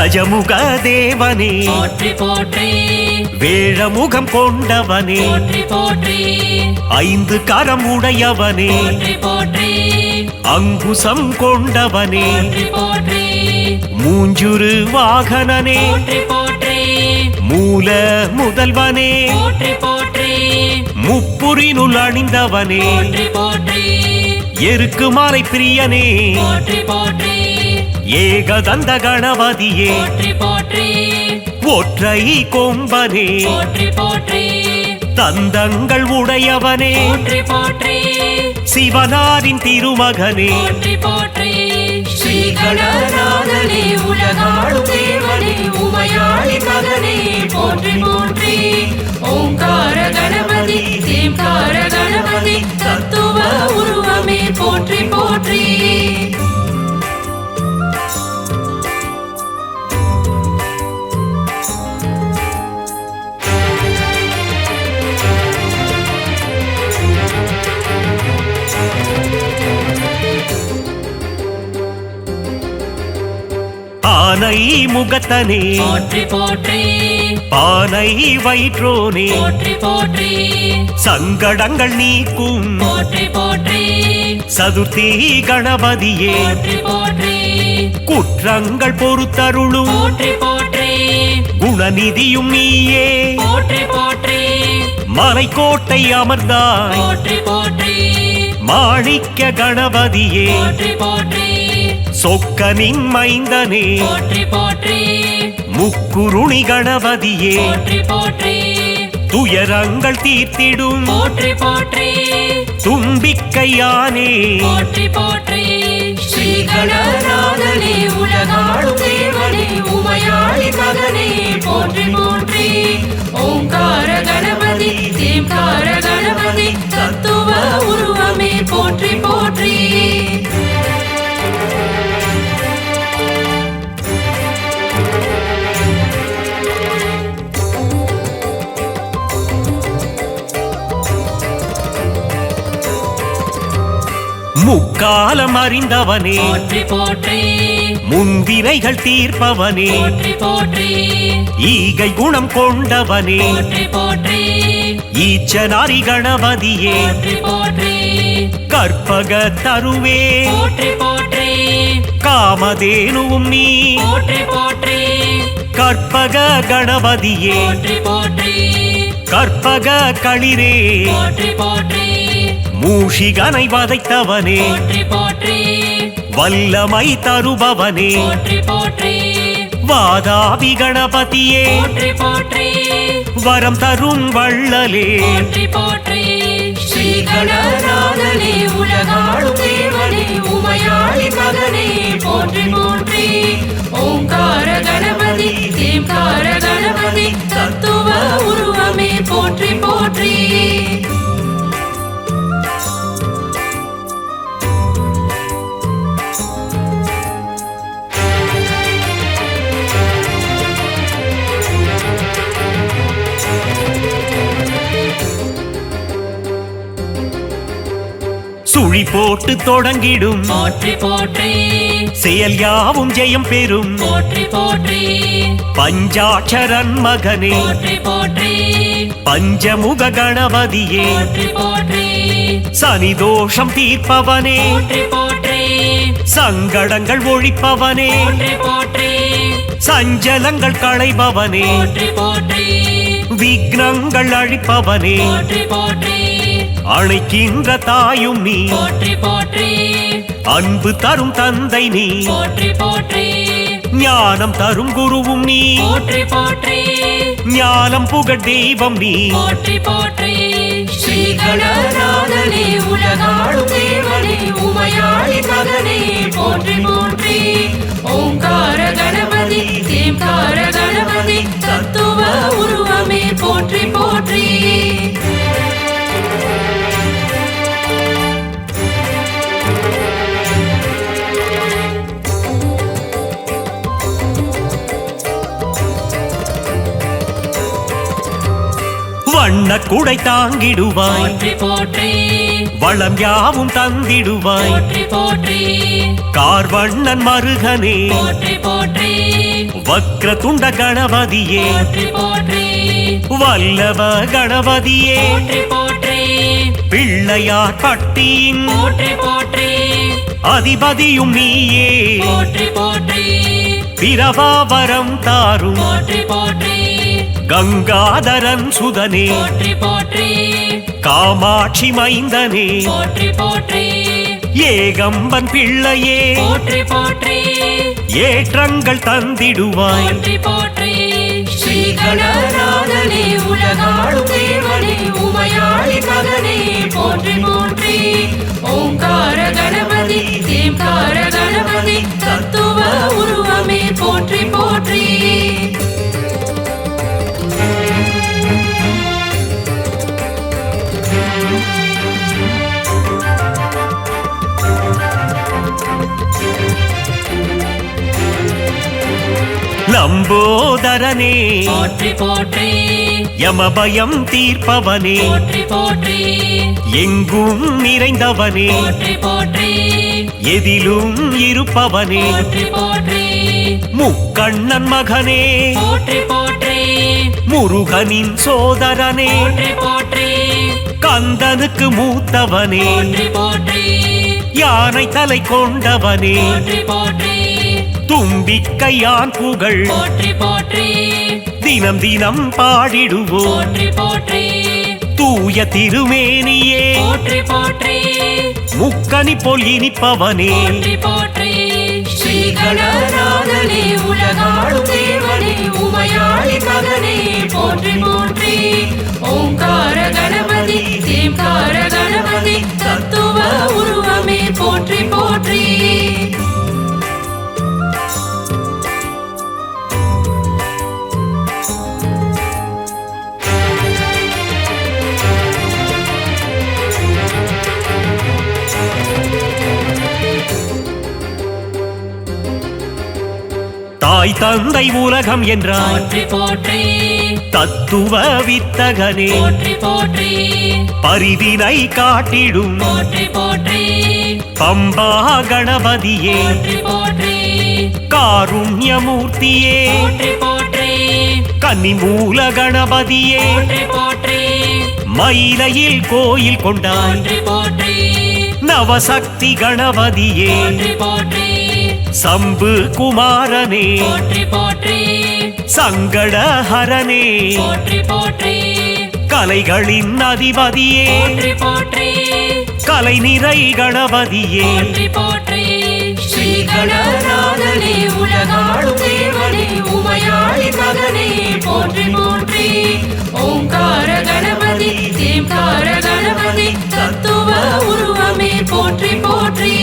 கஜமுக தேவனே போற்றி போற்றி வேழமுகம் கொண்டவனே போற்றி போற்றி ஐந்து கரம் உடையவனே போற்றி போற்றி அங்குசம் கொண்டவனே போற்றி போற்றி மூஞ்சுரு வாகனனே போற்றி போற்றி மூல முதல்வனே போற்றி போற்றி முப்புரினுள் அணிந்தவனே போற்றி போற்றி எருக்கு மாலை பிரியனே போற்றி போற்றி ஏகதந்த கணபதியே போற்றி போற்றி ஒற்றை கொம்பனே போற்றி போற்றி தந்தங்கள் உடையவனே போற்றி போற்றி சிவனாரின் திருமகனே போற்றி போற்றி ஸ்ரீ கணநாதனே உலகாளும் தேவனே உமையாளி மகனே போற்றி போற்றி ஓங்கார கணபதி தேம்கார கணபதி தத்துவ உருவமே போற்றி போற்றி ஆனை முகத்தனே போற்றி போற்றி பானை வயிற்றோனே போற்றி போற்றி சங்கடங்கள் நீக்கும் போற்றி போற்றி சதுர்த்தி கணபதியே போற்றி போற்றி குற்றங்கள் பொறுத்தருளும் போற்றி போற்றி குணநிதியும் நீயே போற்றி போற்றி மலைக்கோட்டை அமர்ந்தாய் போற்றி போற்றி மாணிக்க கணபதியே போற்றி போற்றி சொக்கனின் மைந்தனே போற்றி போற்றி முக்குருணி கணபதியே போற்றி போற்றி துயரங்கள் தீர்த்திடும் போற்றி போற்றி தும்பிக்கையானே போற்றி போற்றி ஸ்ரீ கணநாதனே உலகாளும் தேவனே உமையாளி மகனே போற்றி போற்றி ஓங்கார கணபதி தேம்கார கணபதி தத்துவ உருவமே போற்றி போற்றி முக்காலம் அறிந்தவனே போற்றி போற்றி முன்வினைகள் தீர்ப்பவனே போற்றி போற்றி ஈகை குணம் கொண்டவனே போற்றி போற்றி ஈச்சனாரி கணபதியே போற்றி போற்றி கற்பக தருவே போற்றி போற்றி காமதேனுவும் நீ போற்றி போற்றி கற்பக கணபதியே போற்றி போற்றி கற்பக களிரே போற்றி போற்றி மூஷிகனை வதைத்தவனே போற்றி போற்றி வல்லமை தருபவனே போற்றி போற்றி வாதாபி கணபதியே போற்றி போற்றி வரம் தரும் வள்ளலே போற்றி போற்றி ஸ்ரீ கணநாதனே உலகாளும் தேவனே உமையாளி மகனே போற்றி போற்றி ஓங்கார கணபதி தேம்கார கணபதி தத்துவ உருவமே போற்றி போற்றி சுழி போட்டு தொடங்கிடும் போற்றி போற்றி செயல் யாவும் ஜெயம் பெறும் போற்றி போற்றி பஞ்சாட்சரன் மகனே போற்றி போற்றி பஞ்சமுக கணபதியே போற்றி போற்றி சனி தோஷம் தீர்ப்பவனே போற்றி போற்றி சங்கடங்கள் ஒழிப்பவனே போற்றி போற்றி சஞ்சலங்கள் களைபவனே போற்றி போற்றி விக்னங்கள் அழிப்பவனே போற்றி போற்றி அழைக்கின்ற தாயும் நீ போற்றி போற்றி அன்பு தரும் தந்தை நீ போற்றி போற்றி ஞானம் தரும் குருவும் நீ போற்றி போற்றி ஞானம் புகழ் தெய்வம் நீ போற்றி போற்றி ஸ்ரீ கணநாதனே உலகாளும் தேவனே உமையாளி மகனே போற்றி போற்றி ஓங்கார கணபதி தேம்கார கணபதி தத்துவ உருவமே போற்றி போற்றி வண்ண குடை தாங்கிடுவாய் போற்றி போற்றி வளம் யாவும் தந்திடுவாய் போற்றி போற்றி கார்வண்ணன் மருகனே போற்றி போற்றி வக்ரதுண்ட கணபதியே போற்றி போற்றி வல்லவ கணபதியே போற்றி போற்றி பிள்ளையார் பட்டியின் போற்றி போற்றி அதிபதியும் நீயே போற்றி போற்றி பிரபாவரம் தாரும் போற்றி போற்றி கங்காதரன் சுதனே போற்றி போற்றி காமாட்சி மைந்தனே போற்றி போற்றி ஏகம்பன் பிள்ளையே போற்றி போற்றி ஏற்றங்கள் தந்திடுவாய் போற்றி போற்றி ஸ்ரீ கணநாதனே உலகாளும் தேவனே உமையாளி மகனே போற்றி போற்றி ஓங்கார கணபதி தேம்கார கணபதி தத்துவ உருவமே போற்றி போற்றி லம்போதரனே போற்றி போற்றி யமபயம் தீர்ப்பவனே போற்றி போற்றி எங்கும் நிறைந்தவனே போற்றி போற்றி எதிலும் இருப்பவனே போற்றி போற்றி முக்கண்ணன் மகனே போற்றி போற்றி முருகனின் சோதரனே போற்றி போற்றி கந்தனுக்கு மூத்தவனே போற்றி போற்றி யானை தலை கொண்டவனே போற்றி போற்றி தும்பிக்கையான் புகழ் போற்றி போற்றி தினம் தினம் பாடிடுவோம் போற்றி போற்றி தூய திருமேனியே போற்றி போற்றி முக்கனி போல் இனிப்பவனே போற்றி போற்றி ஸ்ரீ கணநாதனே உலகாளும் தேவனே உமையாளி மகனே போற்றி போற்றி ஓங்கார கணபதி தேம்கார கணபதி தத்துவ உருவமே போற்றி போற்றி தாய் தந்தை உலகம் என்றாய் போற்றி போற்றி தத்துவ வித்தகனே போற்றி போற்றி பரிதினை காட்டிடும் போற்றி போற்றி பம்பா கணபதியே போற்றி போற்றி காருண்யமூர்த்தியே போற்றி போற்றி கன்னிமூல கணபதியே போற்றி போற்றி மயிலையில் கோயில் கொண்டாய் போற்றி போற்றி நவசக்தி கணபதியே போற்றி போற்றி சம்பு குமாரனே போற்றி போற்றி சங்கடஹரனே போற்றி போற்றி கலைகளின் அதிபதியே போற்றி போற்றி கலை நிறை கணபதியே போற்றி போற்றி ஸ்ரீ கணநாதனே உலகாளும் தேவனே உமையாளி மகனே போற்றி போற்றி ஓங்கார கணபதி தேம்கார கணபதி தத்துவ உருவமே போற்றி போற்றி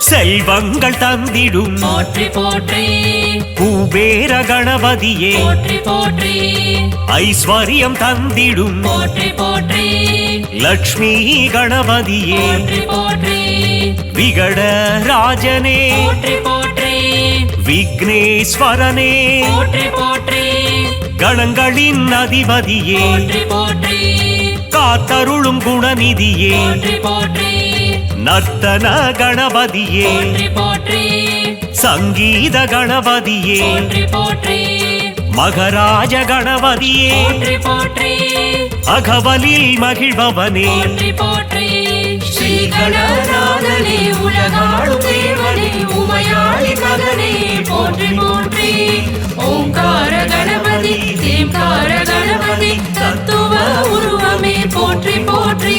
செல்வங்கள் தந்திடும் போற்றி போற்றி குபேர கணபதியே போற்றி போற்றி ஐஸ்வர்யம் தந்திடும் போற்றி போற்றி லக்ஷ்மி கணபதியே போற்றி போற்றி விகட ராஜனே போற்றி போற்றி விக்னேஸ்வரனே போற்றி போற்றி கணங்களின் அதிபதியே போற்றி போற்றி காத்தருளும் குணநிதியே போற்றி போற்றி நர்த்தன கணபதியே போற்றி போற்றி சங்கீத கணபதியே போற்றி போற்றி மகராஜ கணபதியே போற்றி போற்றி அகவலில் மகிழ்பவனே போற்றி போற்றி ஸ்ரீ கணநாதனே உலகாளும் தேவனே உமையாளி மகனே போற்றி போற்றி ஓங்கார கணபதி தேம்கார கணபதி தத்துவ உருவமே போற்றி போற்றி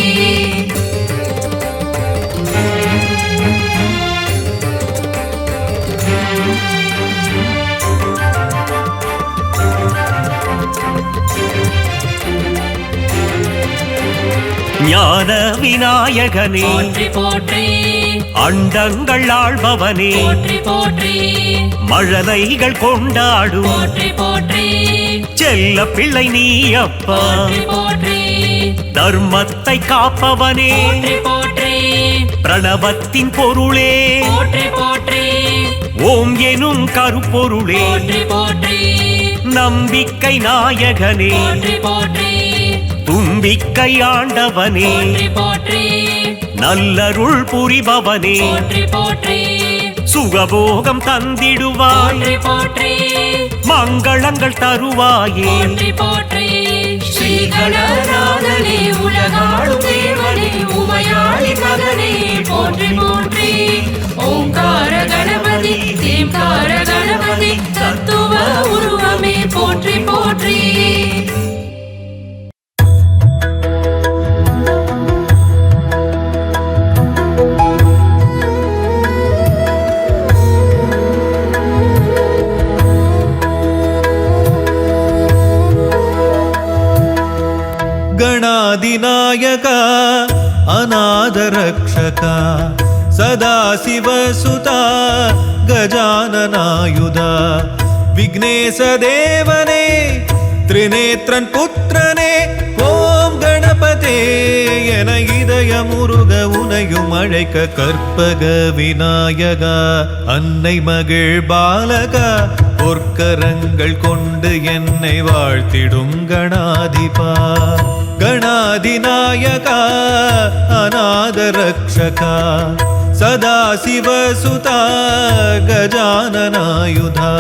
ஞான விநாயகனே போற்றி போற்றி அண்டங்கள் ஆள்பவனே போற்றி போற்றி மழலைகள் கொண்டாடும் போற்றி போற்றி செல்ல பிள்ளை நீ அப்பா போற்றி போற்றி தர்மத்தை காப்பவனே போற்றி போற்றி பிரணவத்தின் பொருளே போற்றி போற்றி ஓம் எனும் கருப்பொருளே போற்றி போற்றி நம்பிக்கை நாயகனே போற்றி போற்றி தும்பிக்கை ஆண்டவனே போற்றி போற்றி நல்லருள் புரிபவனே போற்றி போற்றி சுகபோகம் தந்திடுவாய் போற்றி போற்றி மங்களங்கள் தருவாயே போற்றி போற்றி ஸ்ரீ கணநாதனே உலகாளும் தேவனே உமையாளி மகனே போற்றி போற்றி ஓங்கார கணபதி தேம்கார கணபதி தத்துவ உருவமே போற்றி போற்றி ಗಣಾಧಿನಾಯಕ ಅನಾಥರಕ್ಷಕ ಸದಾಶಿವಸುತ ಗಜಾನನಾಯುಧ ವಿಘ್ನೇಶ ದೇವನೇ ತ್ರಿನೇತ್ರನ್ ಪುತ್ರನೇ ஓம் கணபதே என இதய முருக உனையும் அழைக்க கற்பக விநாயகா அன்னை மகிழ் பாலகா பொற்கரங்கள் கொண்டு என்னை வாழ்த்திடும் கணாதிபா கணாதிநாயகா அநாதரக்ஷகா சதாசிவசுதா கஜானனாயுதா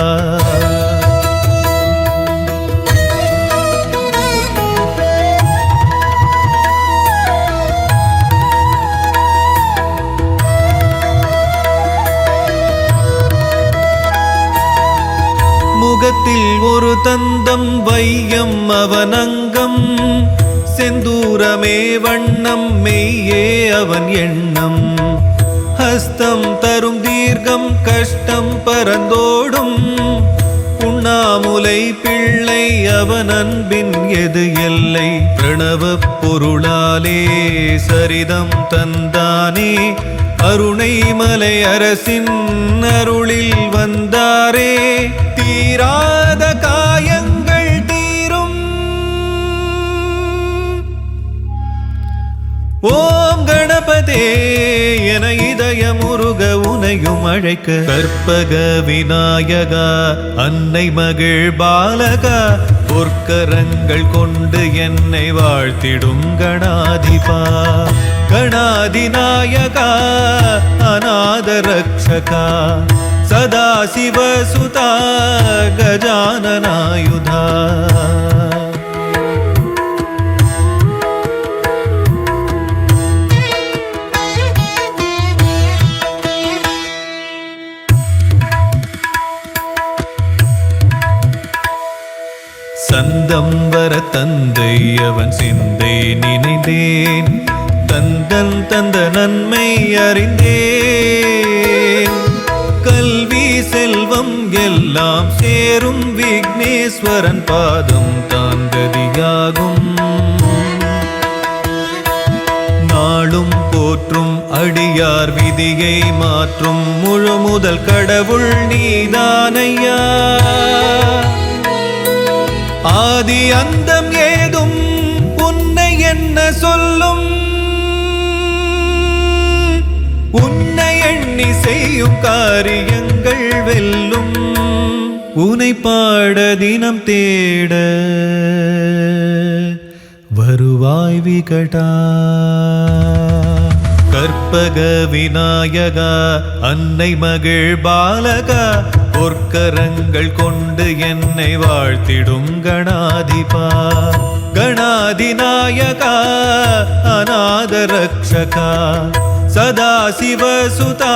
முகத்தில் ஒரு தந்தம் வையம் அவனங்கம் செந்தூரமே வண்ணம் மெய்யே அவன் எண்ணம் ஹஸ்தம் தரும் தீர்க்கம் கஷ்டம் பரந்தோடும் உண்ணாமுலை பிள்ளை அவன் அன்பின் எது எல்லை பிரணவ பொருளாலே சரிதம் தந்தானே அருணை மலை அரசின் அருளில் வந்தாரே தீராத காயங்கள் தீரும் ஓம் கணபதே என இதய முருக உனையும் அழைக்க கற்பக விநாயகா அன்னை மகிழ் பாலகா பொற்கரங்கள் கொண்டு என்னை வாழ்த்திடும் கணாதிபா கணாதிநாயகா அநாதரக்ஷகா சதாசிவசுதா கஜானனாயுதா சந்தம் வர தந்தை அவன் சிந்தை நினைந்தேன் தந்தன் தந்த நன்மை அறிந்தேன் கல்வி செல்வம் எல்லாம் சேரும் விக்னேஸ்வரன் பாதம் தான் கதியாகும் நாளும் போற்றும் அடியார் விதியை மாற்றும் முழு முதல் கடவுள் நீதானையா ஆதி அந்தம் ஏதும் உன்னை என்ன சொல்லும் உன்னை எண்ணி செய்யும் காரியங்கள் வெல்லும் உனை பாட தினம் தேட வருவாய் விகடா கற்பக விநாயகா அன்னை மகிழ் பாலகா பொற்கரங்கள் கொண்டு என்னை வாழ்த்திடும் கணாதிபா கணாதிநாயகா அநாதரக்ஷகா சதாசிவசுதா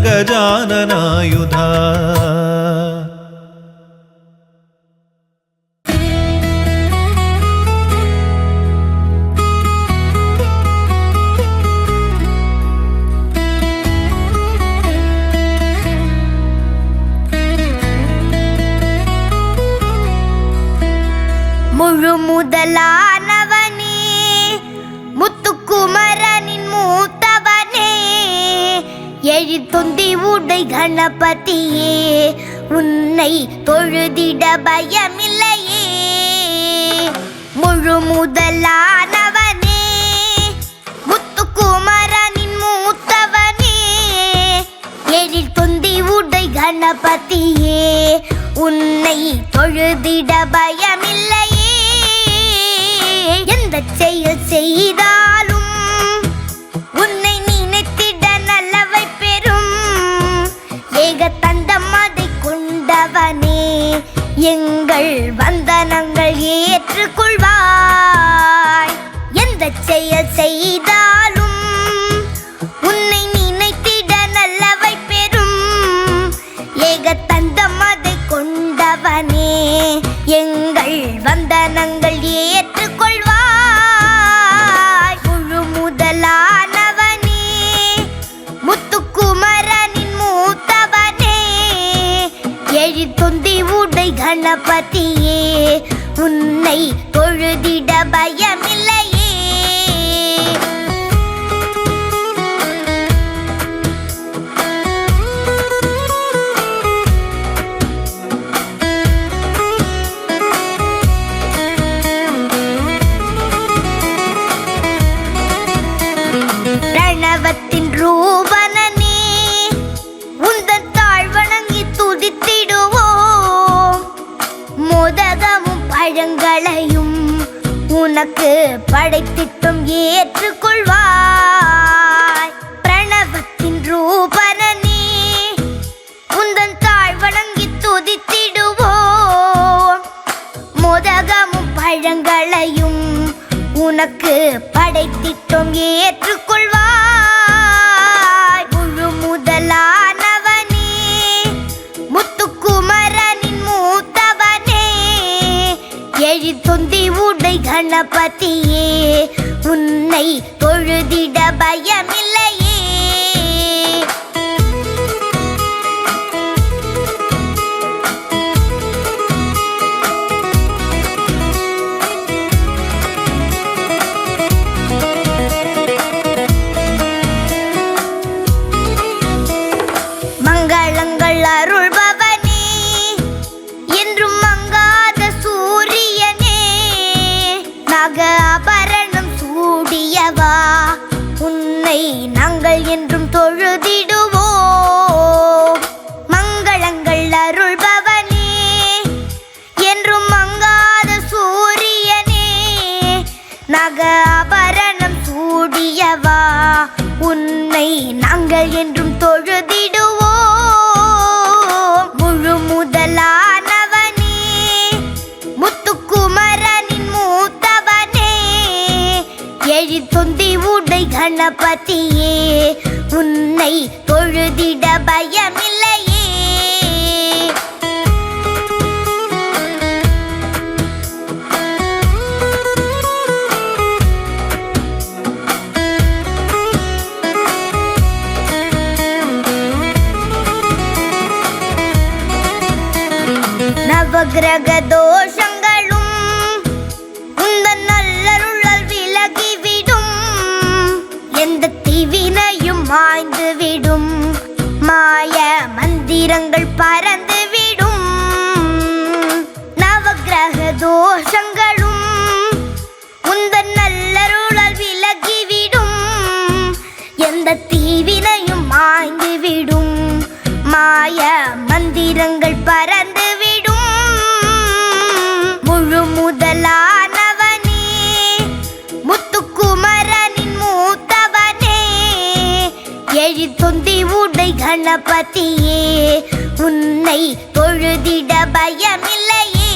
கஜானனாயுதா முழு முதலானவனே முத்துக்குமரனின் மூத்தவனே எழுத்தொந்தி உடை கணபதியே உன்னை தொழுதிட பயமில்லையே முழு முதலானவனே முத்துக்குமரனின் மூத்தவனே எழுத்தொந்தி உடை கணபதியே உன்னை தொழுதிட பயமில்லையே. எந்த செயல் செய்தாலும் உன்னை நினைத்திட நல்லவை பெறும். ஏக தந்தம் அதை கொண்டவனே, எங்கள் வந்தனங்கள் ஏற்றுக்கொள்வாய். எந்த செயல் செய்தாலும் உன்னை நினைத்திட நல்லவை பெறும். ஏக தந்தம் அதை கொண்டவனே, எங்கள் வந்தனங்கள் ஏற்றுக்கொள்வாய். முழு முதலானவனே, முத்துக்குமரனின் மூத்தவனே, எழிற்தொந்தி உடை கணபதியே, உன்னை தொழுதிட பயமில்லையே. பிரணவத்தின் ரூபனே, உந்தன் தாழ்வணங்கி துதித்திடுவோம். மோதகமும் பழங்களையும் உனக்கு படைத்திட்டும் ஏற்றுக்கொள்வாய். பிரணவத்தின் ரூபனே, உந்தன் தாழ்வணங்கி துதித்திடுவோம். மோதகமும் பழங்களையும் உனக்கு படைத்திட்டும் ஏற்றுக்கொள்வாய். முழு முதலானவனே, முத்துக்குமரனின் மூத்தவனே, எழிற்தொந்தி உடை கணபதியே, உன்னை தொழுதிட பயமில்லையே. மங்களங்கள் அருள்பவனே, என்றும் மங்காத சூரியனே, நாக ஆபரணம் சூடியவா, உன்னை நாங்கள் என்றும் தொழுதிடுவோம். மங்களங்கள் அருள்பவனே, என்றும் மங்காத சூரியனே, நாக ஆபரணம் சூடியவா, உன்னை நாங்கள் என்றும் தொழுதிடுவோம். முழு முதலானவனே, முத்துக்குமரனின் மூத்தவனே, எழிற்தொந்தி உடை கணபதியே, உன்னை தொழுதிட பயமில்லையே. நவகிரக தோஷங்களும் உந்தன் நல்லருளால் விலகிவிடும். எந்த தீவினையும் மாய்ந்துவிடும். மாய மந்திரங்கள் பறந்துவிடும். நவகிரக தோஷங்களும் உந்தன் நல்லருளால் விலகிவிடும். எந்த தீவினையும் மாய்ந்துவிடும். மாய மந்திரங்கள் பறந்துவிடும். முழு முதலானவனே, முத்துக்குமரனின் மூத்தவனே, எழிற்தொந்தி உடை கணபதியே, உன்னை தொழுதிட பயமில்லையே.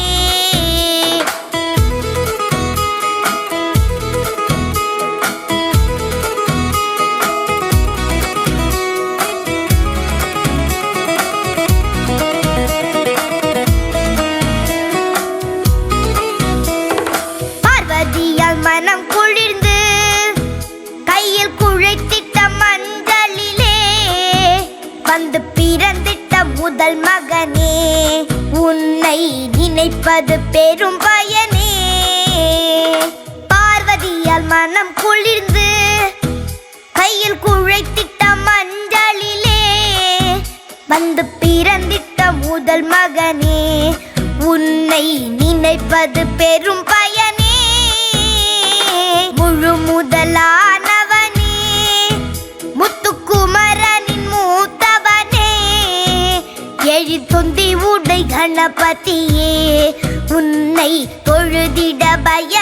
மனம் குளிர்ந்து கையில் குழைத்திட்ட மஞ்சளிலே வந்து பிறந்திட்ட முதல் மகனே, உன்னை நினைப்பது பெரும் பயனே. பார்வதியால் மனம் குளிர்ந்து கையில் குழைத்திட்ட மஞ்சளிலே வந்து பிறந்திட்ட முதல் மகனே, உன்னை நினைப்பது பெரும் பயனே. முழு முதலானவனே, முத்துக்குமரனின் மூத்தவனே, தொந்தி உடை கணபதியே உன்னை தொழுதிட பய